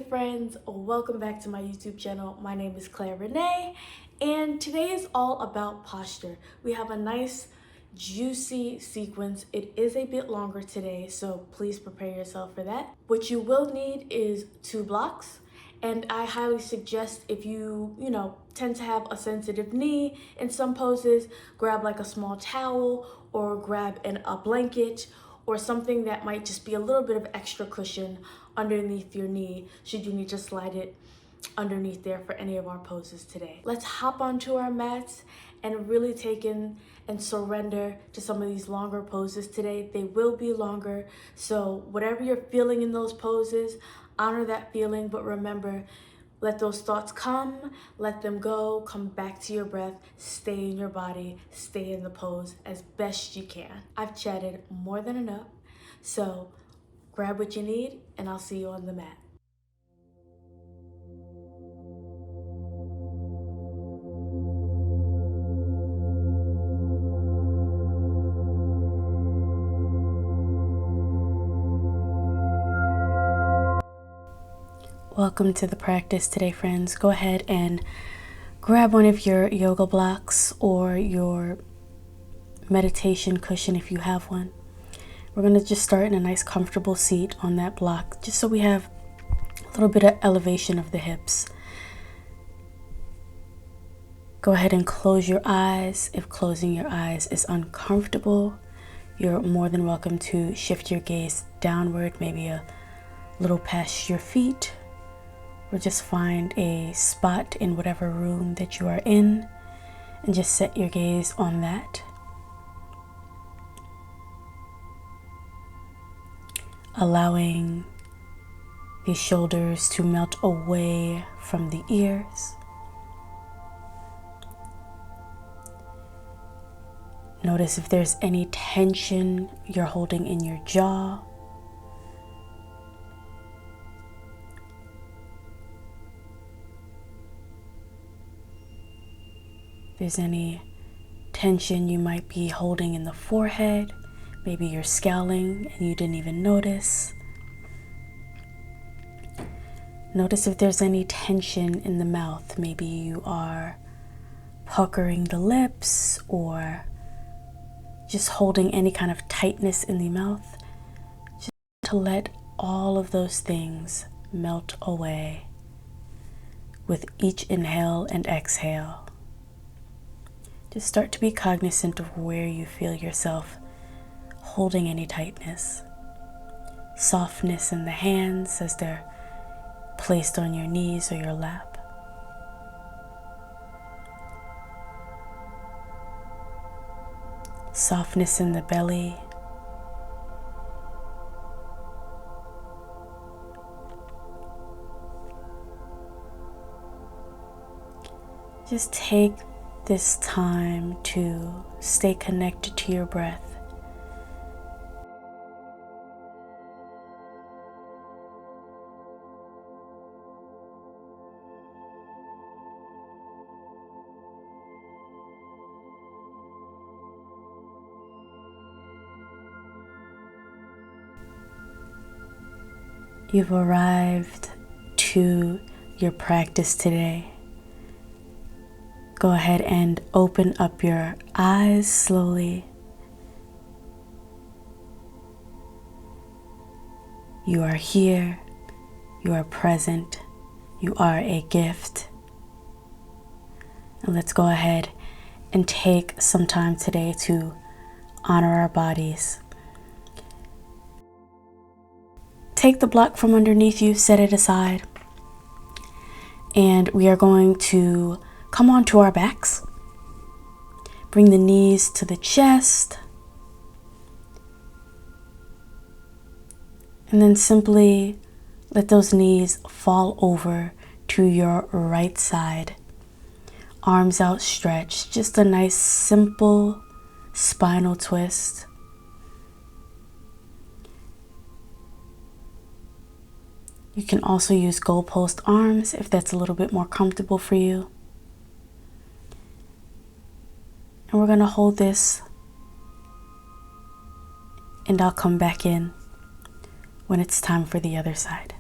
friends, welcome back to my YouTube channel. My name is Claire Renee, and today is all about posture. We have a nice juicy sequence. It is a bit longer today, so please prepare yourself for that. What you will need is 2 blocks, and I highly suggest, if you tend to have a sensitive knee in some poses, grab like a small towel or grab a blanket or something that might just be a little bit of extra cushion underneath your knee should you need to slide it underneath there for any of our poses today. Let's hop onto our mats and really take in and surrender to some of these longer poses today. They will be longer, so whatever you're feeling in those poses, honor that feeling, but remember, let those thoughts come, let them go, come back to your breath, stay in your body, stay in the pose as best you can. I've chatted more than enough, so grab what you need and I'll see you on the mat. Welcome to the practice today, friends. Go ahead and grab one of your yoga blocks or your meditation cushion if you have one. We're going to just start in a nice comfortable seat on that block, just so we have a little bit of elevation of the hips. Go ahead and close your eyes. If closing your eyes is uncomfortable, you're more than welcome to shift your gaze downward, maybe a little past your feet, or just find a spot in whatever room that you are in and just set your gaze on that. Allowing the shoulders to melt away from the ears. Notice if there's any tension you're holding in your jaw. If there's any tension you might be holding in the forehead, maybe you're scowling and you didn't even notice. Notice if there's any tension in the mouth. Maybe you are puckering the lips or just holding any kind of tightness in the mouth. Just to let all of those things melt away with each inhale and exhale. Just start to be cognizant of where you feel yourself holding any tightness. Softness in the hands as they're placed on your knees or your lap. Softness in the belly. Just take this time to stay connected to your breath. You've arrived to your practice today. Go ahead and open up your eyes slowly. You are here. You are present. You are a gift. And let's go ahead and take some time today to honor our bodies. Take the block from underneath you, set it aside, and we are going to come onto our backs. Bring the knees to the chest, and then simply let those knees fall over to your right side. Arms outstretched, just a nice simple spinal twist. You can also use goalpost arms if that's a little bit more comfortable for you. And we're going to hold this, and I'll come back in when it's time for the other side.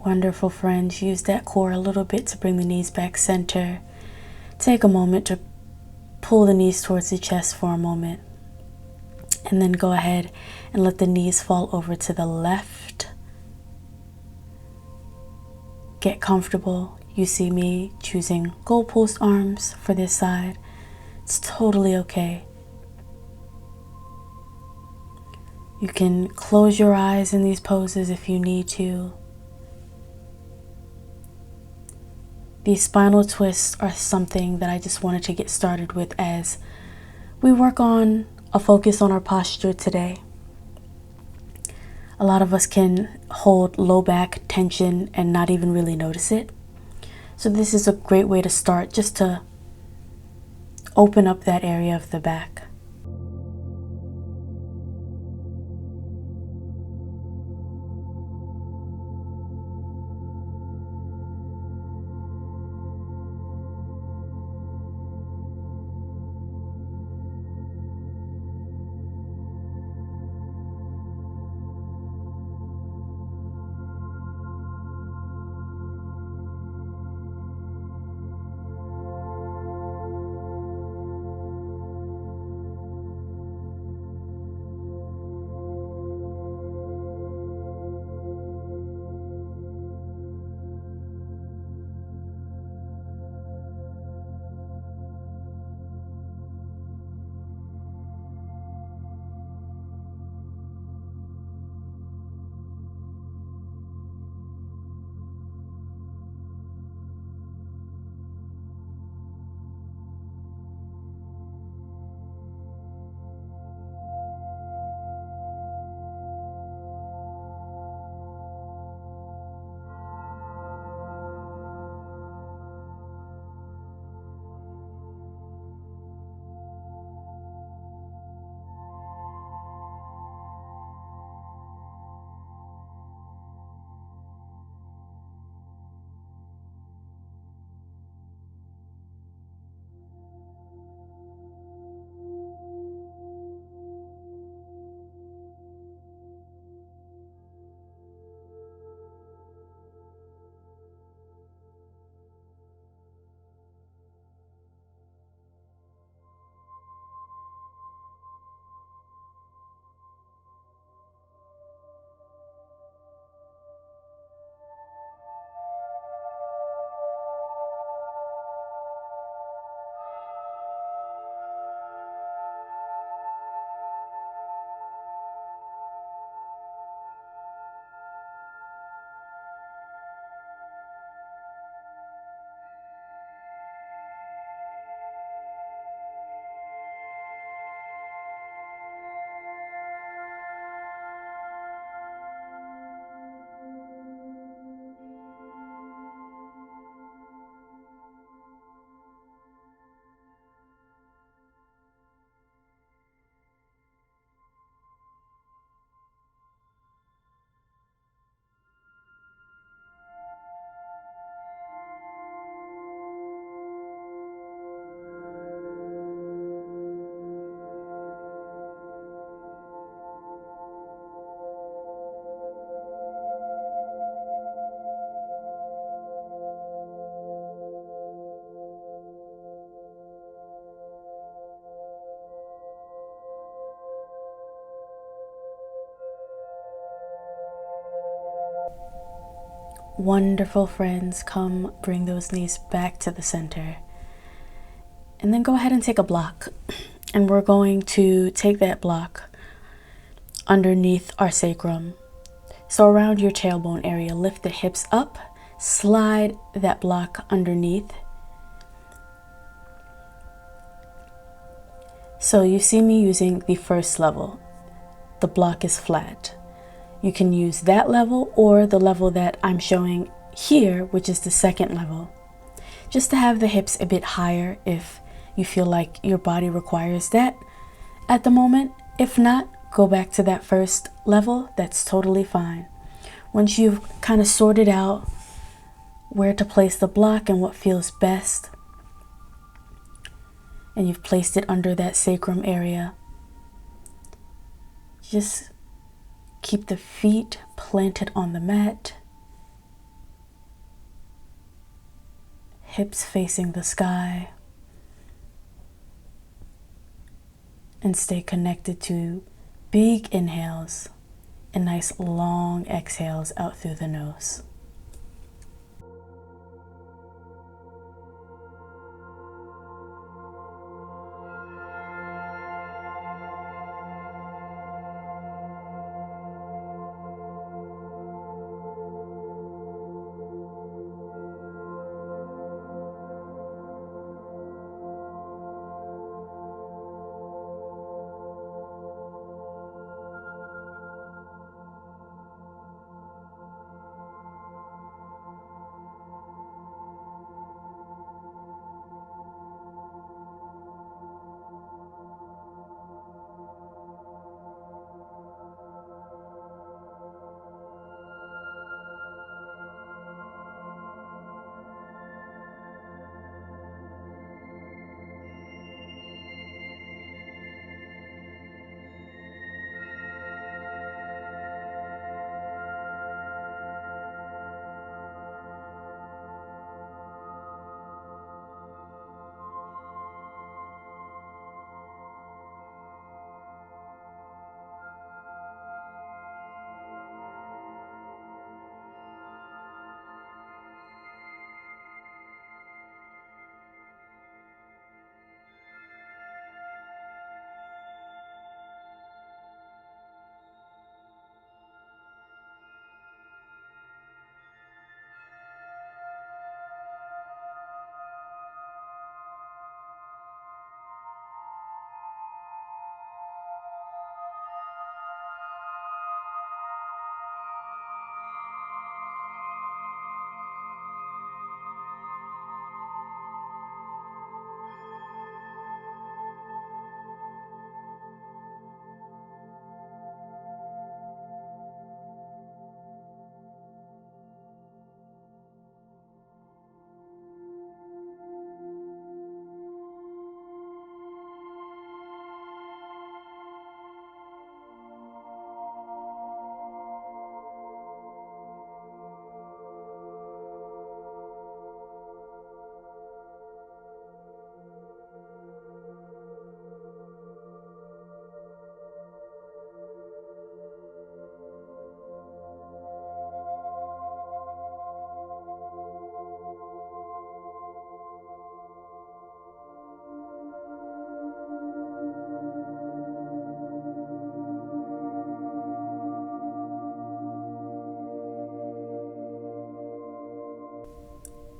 Wonderful, friends. Use that core a little bit to bring the knees back center. Take a moment to pull the knees towards the chest for a moment. And then go ahead and let the knees fall over to the left. Get comfortable. You see me choosing goalpost arms for this side. It's totally okay. You can close your eyes in these poses if you need to. These spinal twists are something that I just wanted to get started with as we work on a focus on our posture today. A lot of us can hold low back tension and not even really notice it. So this is a great way to start, just to open up that area of the back. Wonderful, friends. Come bring those knees back to the center. And then go ahead and take a block. And we're going to take that block underneath our sacrum. So around your tailbone area, lift the hips up, slide that block underneath. So you see me using the first level. The block is flat. You can use that level or the level that I'm showing here, which is the second level, just to have the hips a bit higher if you feel like your body requires that at the moment. If not, go back to that first level. That's totally fine. Once you've kind of sorted out where to place the block and what feels best, and you've placed it under that sacrum area, just keep the feet planted on the mat hips facing the sky, and stay connected to big inhales and nice long exhales out through the nose.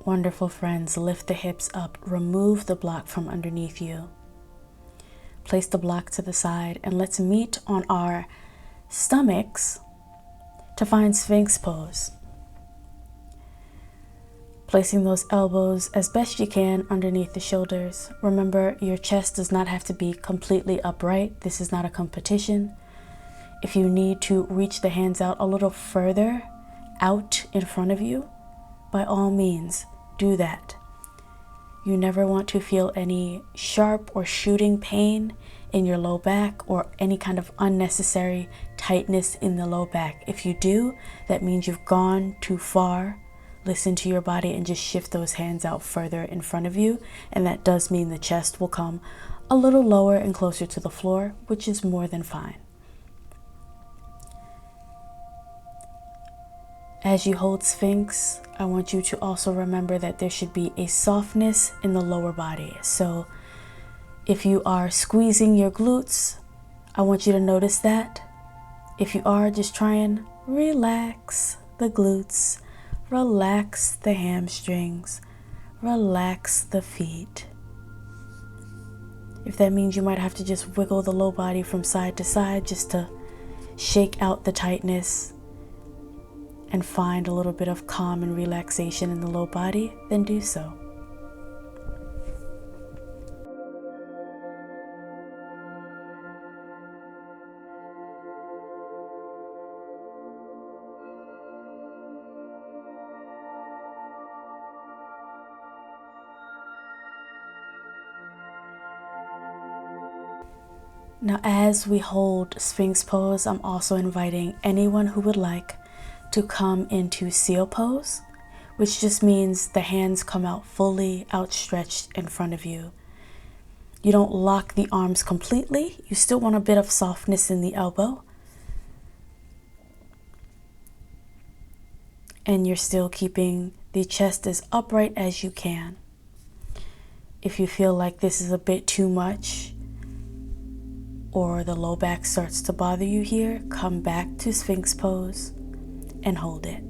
Wonderful friends, lift the hips up, remove the block from underneath you. Place the block to the side and let's meet on our stomachs to find Sphinx pose. Placing those elbows as best you can underneath the shoulders. Remember, your chest does not have to be completely upright. This is not a competition. If you need to reach the hands out a little further out in front of you, by all means, do that. You never want to feel any sharp or shooting pain in your low back or any kind of unnecessary tightness in the low back. If you do, that means you've gone too far. Listen to your body and just shift those hands out further in front of you. And that does mean the chest will come a little lower and closer to the floor, which is more than fine. As you hold Sphinx, I want you to also remember that there should be a softness in the lower body. So if you are squeezing your glutes, I want you to notice that. If you are, just try and relax the glutes, relax the hamstrings, relax the feet. If that means you might have to just wiggle the low body from side to side just to shake out the tightness and find a little bit of calm and relaxation in the low body, then do so. Now, as we hold Sphinx pose, I'm also inviting anyone who would like to come into seal pose, which just means the hands come out fully outstretched in front of you. You don't lock the arms completely. You still want a bit of softness in the elbow. And you're still keeping the chest as upright as you can. If you feel like this is a bit too much or the low back starts to bother you here, come back to Sphinx pose and hold it.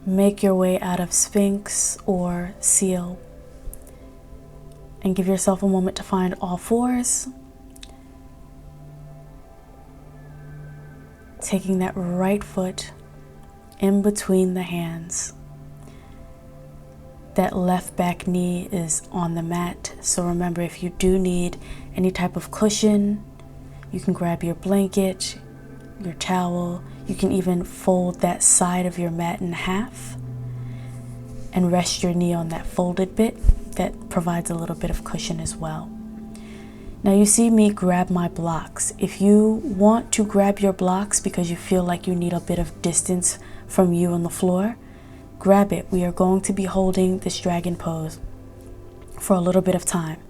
Make your way out of Sphinx or Seal and give yourself a moment to find all fours. Taking that right foot in between the hands. That left back knee is on the mat. So remember, if you do need any type of cushion, you can grab your blanket, your towel. You can even fold that side of your mat in half and rest your knee on that folded bit. That provides a little bit of cushion as well. Now you see me grab my blocks. If you want to grab your blocks because you feel like you need a bit of distance from you on the floor, grab it. We are going to be holding this dragon pose for a little bit of time.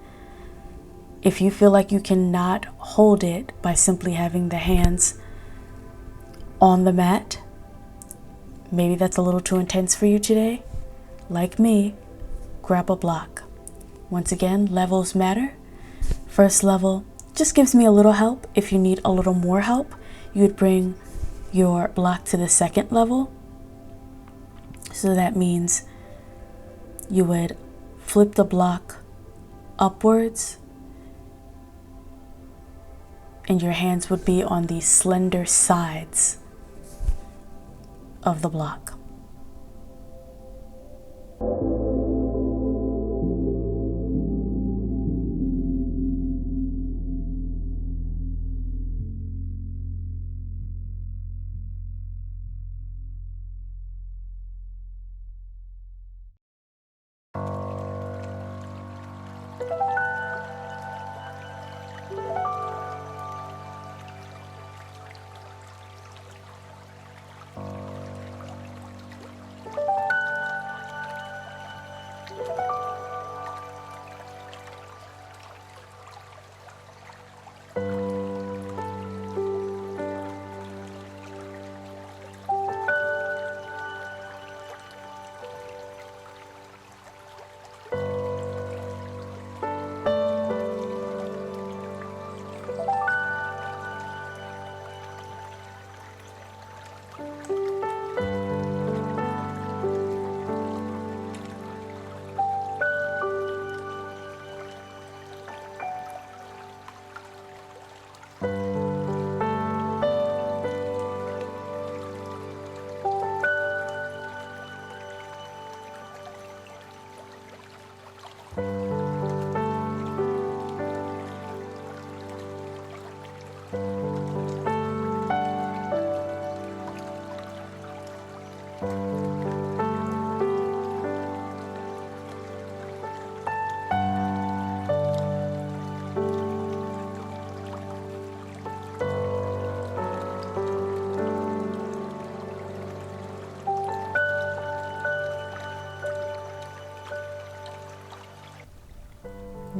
If you feel like you cannot hold it by simply having the hands on the mat, maybe that's a little too intense for you today, like me, grab a block. Once again, levels matter. First level just gives me a little help. If you need a little more help, you would bring your block to the second level. So that means you would flip the block upwards and your hands would be on the slender sides of the block.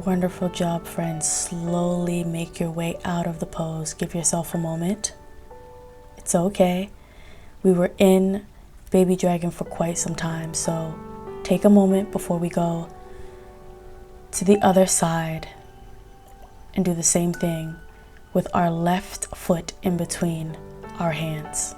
Wonderful job, friends. Slowly make your way out of the pose. Give yourself a moment. It's okay. We were in baby dragon for quite some time, so take a moment before we go to the other side and do the same thing with our left foot in between our hands.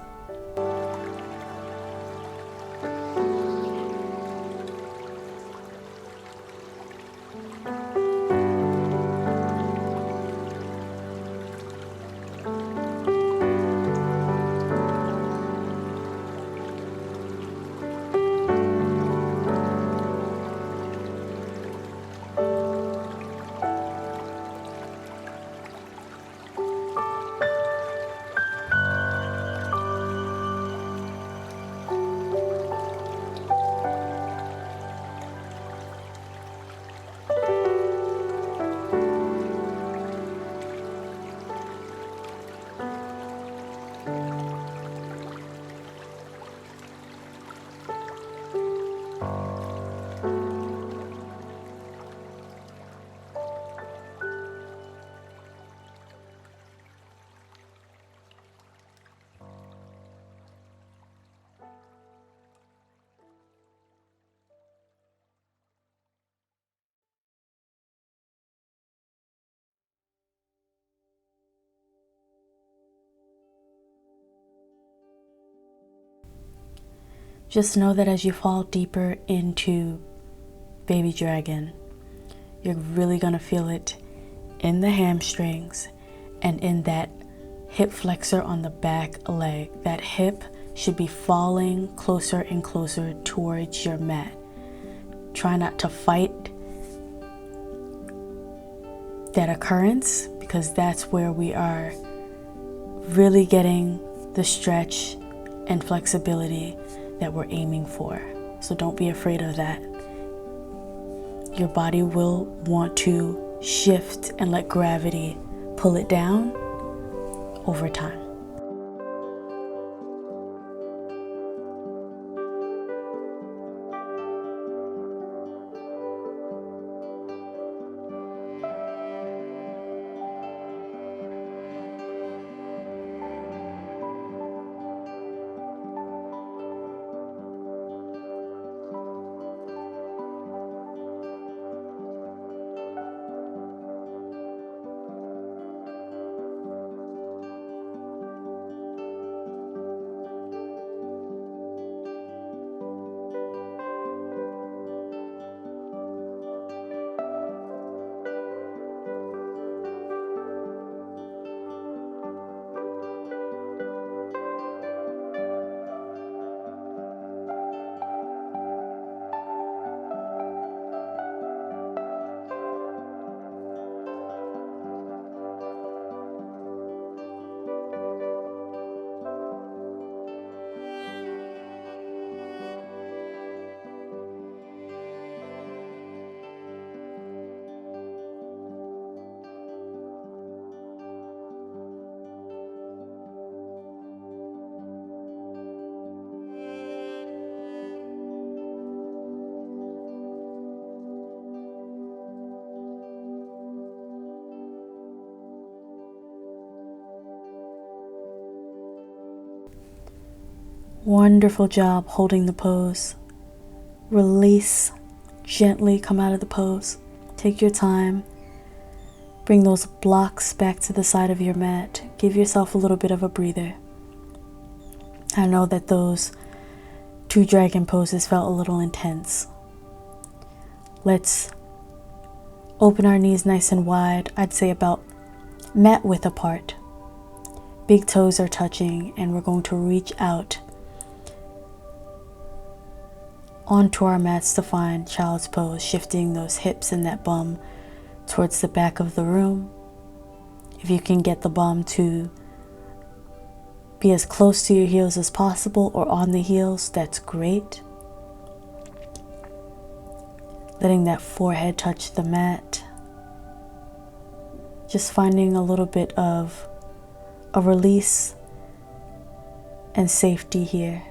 Just know that as you fall deeper into baby dragon, you're really going to feel it in the hamstrings and in that hip flexor on the back leg. That hip should be falling closer and closer towards your mat. Try not to fight that occurrence, because that's where we are really getting the stretch and flexibility that we're aiming for. So don't be afraid of that. Your body will want to shift and let gravity pull it down over time. Wonderful job holding the pose. Release, gently come out of the pose. Take your time. Bring those blocks back to the side of your mat. Give yourself a little bit of a breather. I know that those 2 dragon poses felt a little intense. Let's open our knees nice and wide. I'd say about mat width apart. Big toes are touching, and we're going to reach out onto our mats to find child's pose, shifting those hips and that bum towards the back of the room. If you can get the bum to be as close to your heels as possible or on the heels, that's great. Letting that forehead touch the mat. Just finding a little bit of a release and safety here.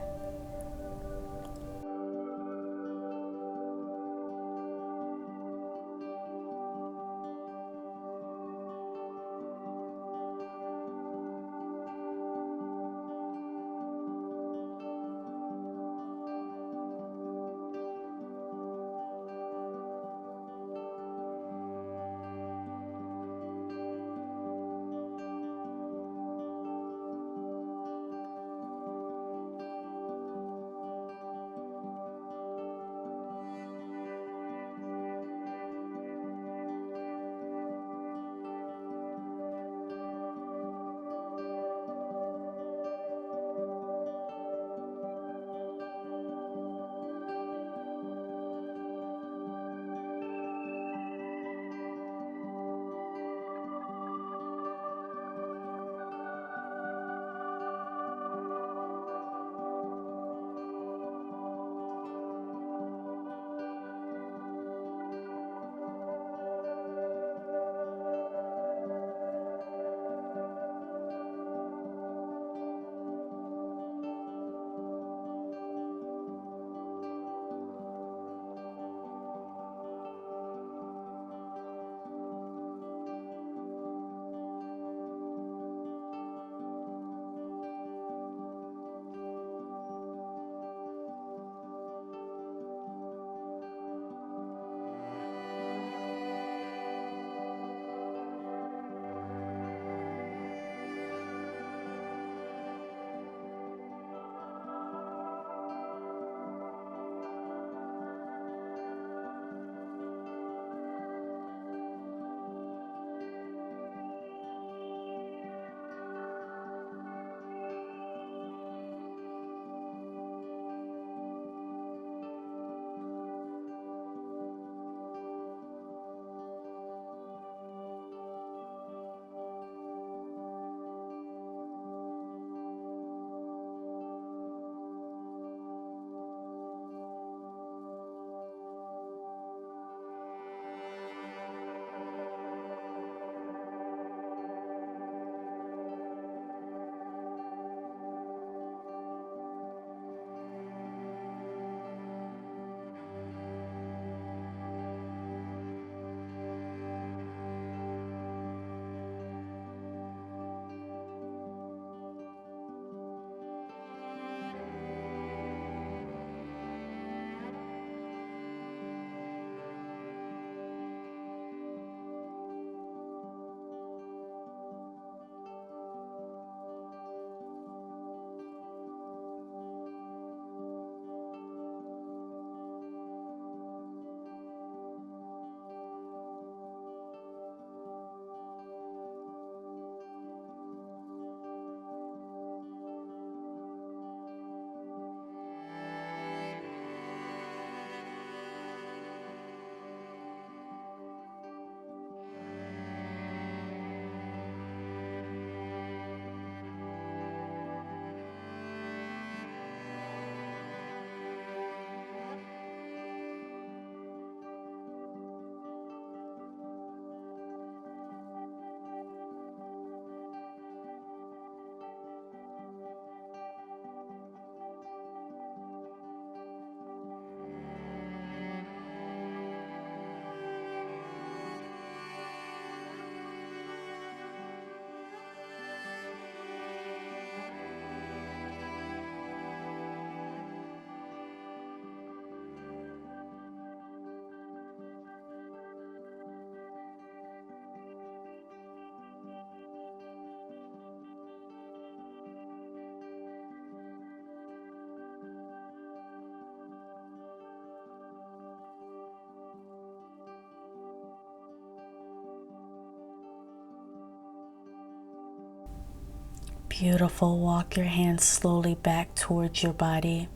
Beautiful. Walk your hands slowly back towards your body,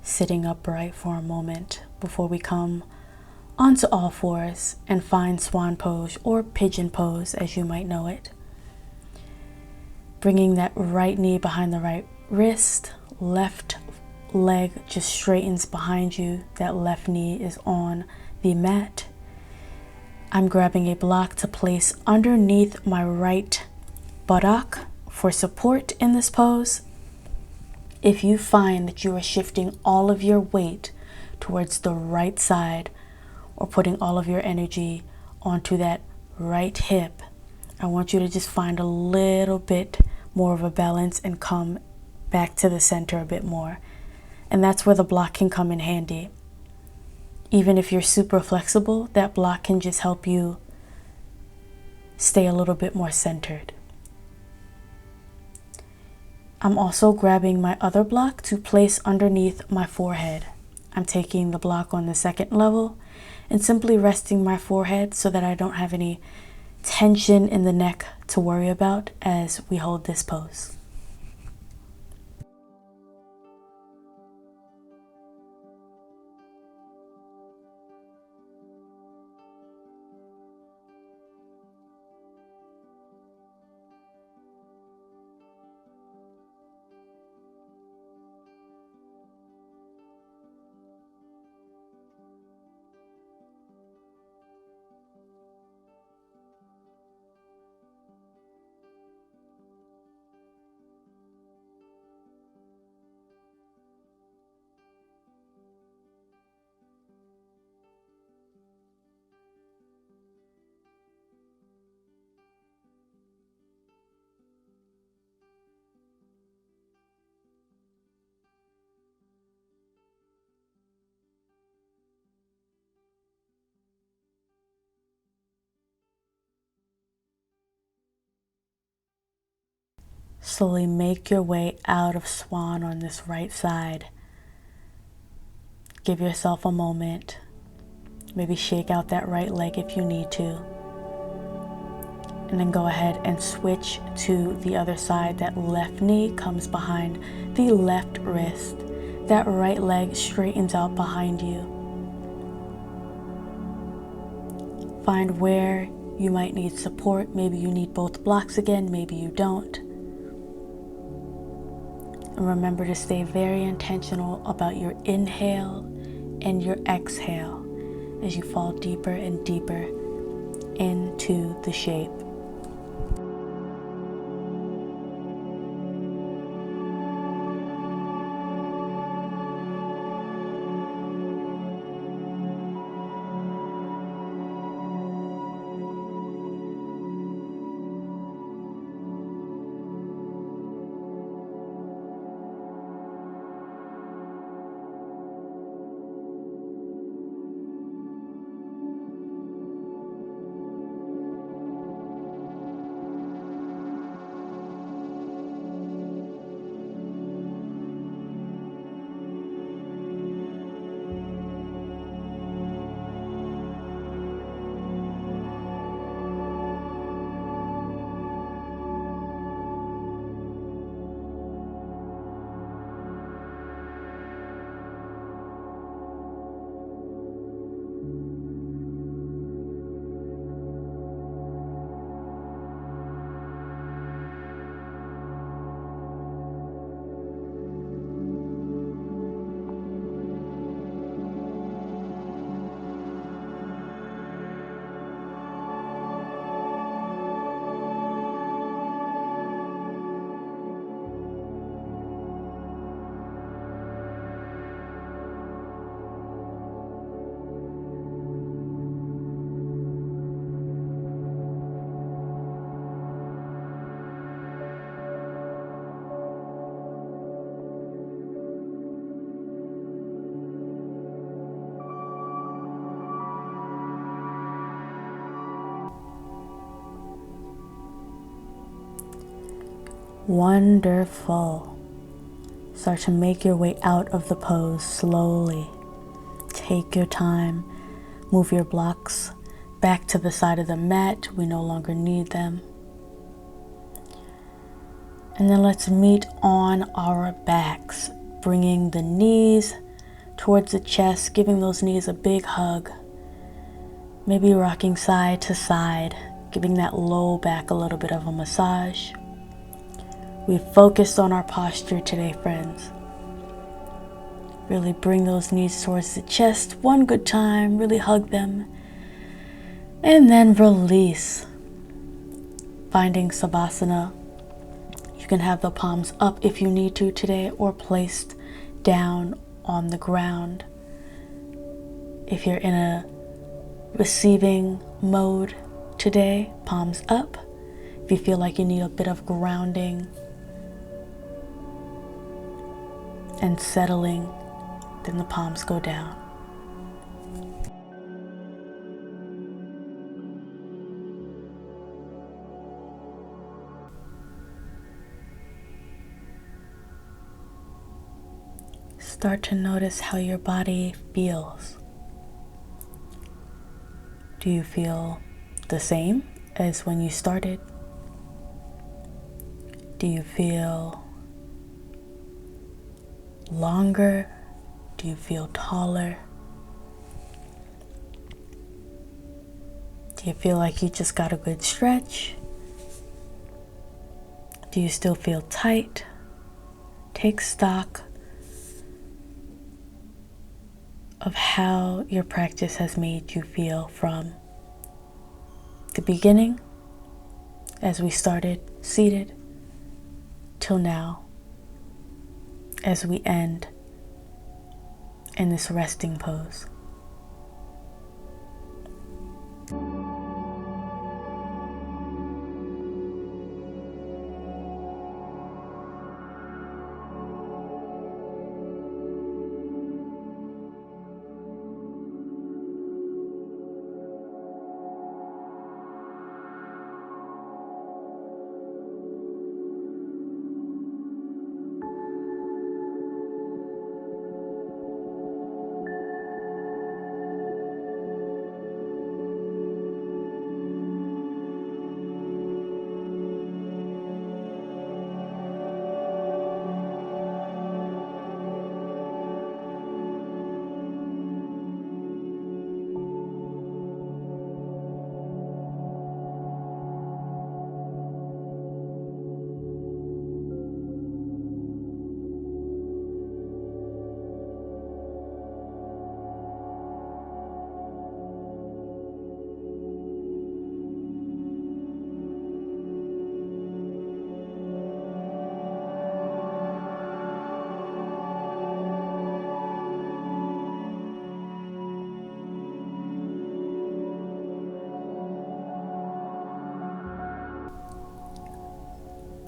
sitting upright for a moment before we come onto all fours and find swan pose or pigeon pose as you might know it. Bringing that right knee behind the right wrist, left leg just straightens behind you. That left knee is on the mat. I'm grabbing a block to place underneath my right buttock for support in this pose. If you find that you are shifting all of your weight towards the right side or putting all of your energy onto that right hip, I want you to just find a little bit more of a balance and come back to the center a bit more. And that's where the block can come in handy. Even if you're super flexible, that block can just help you stay a little bit more centered. I'm also grabbing my other block to place underneath my forehead. I'm taking the block on the second level and simply resting my forehead so that I don't have any tension in the neck to worry about as we hold this pose. Slowly make your way out of swan on this right side. Give yourself a moment. Maybe shake out that right leg if you need to. And then go ahead and switch to the other side. That left knee comes behind the left wrist. That right leg straightens out behind you. Find where you might need support. Maybe you need both blocks again, maybe you don't. And remember to stay very intentional about your inhale and your exhale as you fall deeper and deeper into the shape. Wonderful. Start to make your way out of the pose slowly. Take your time. Move your blocks back to the side of the mat. We no longer need them. And then let's meet on our backs, bringing the knees towards the chest, giving those knees a big hug. Maybe rocking side to side, giving that low back a little bit of a massage. We focused on our posture today, friends. Really bring those knees towards the chest one good time, really hug them. And then release. Finding Savasana. You can have the palms up if you need to today, or placed down on the ground. If you're in a receiving mode today, palms up. If you feel like you need a bit of grounding and settling, then the palms go down. Start to notice how your body feels. Do you feel the same as when you started? Do you feel longer? Do you feel taller? Do you feel like you just got a good stretch? Do you still feel tight? Take stock of how your practice has made you feel from the beginning, as we started seated, till now, as we end in this resting pose.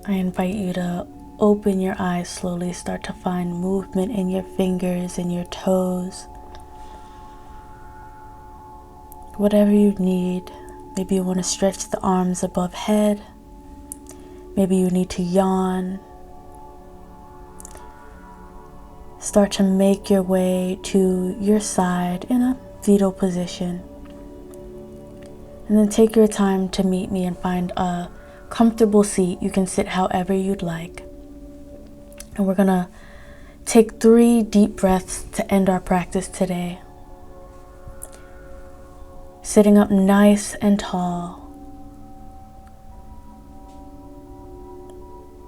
I invite you to open your eyes slowly, start to find movement in your fingers and your toes. Whatever you need. Maybe you want to stretch the arms above head. Maybe you need to yawn. Start to make your way to your side in a fetal position. And then take your time to meet me and find a comfortable seat. You can sit however you'd like. And we're gonna take 3 deep breaths to end our practice today. Sitting up nice and tall.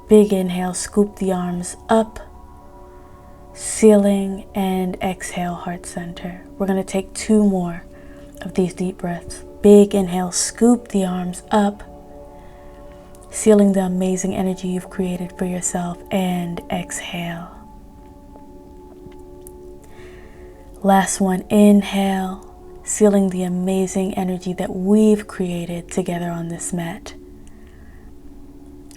Big inhale, scoop the arms up, ceiling, and exhale, heart center. We're gonna take 2 more of these deep breaths. Big inhale, scoop the arms up, sealing the amazing energy you've created for yourself, and exhale. Last one, inhale, sealing the amazing energy that we've created together on this mat.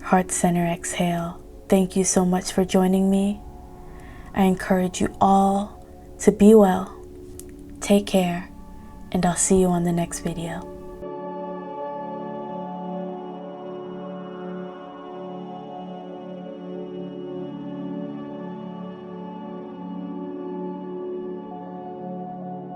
Heart center, exhale. Thank you so much for joining me. I encourage you all to be well, take care, and I'll see you on the next video.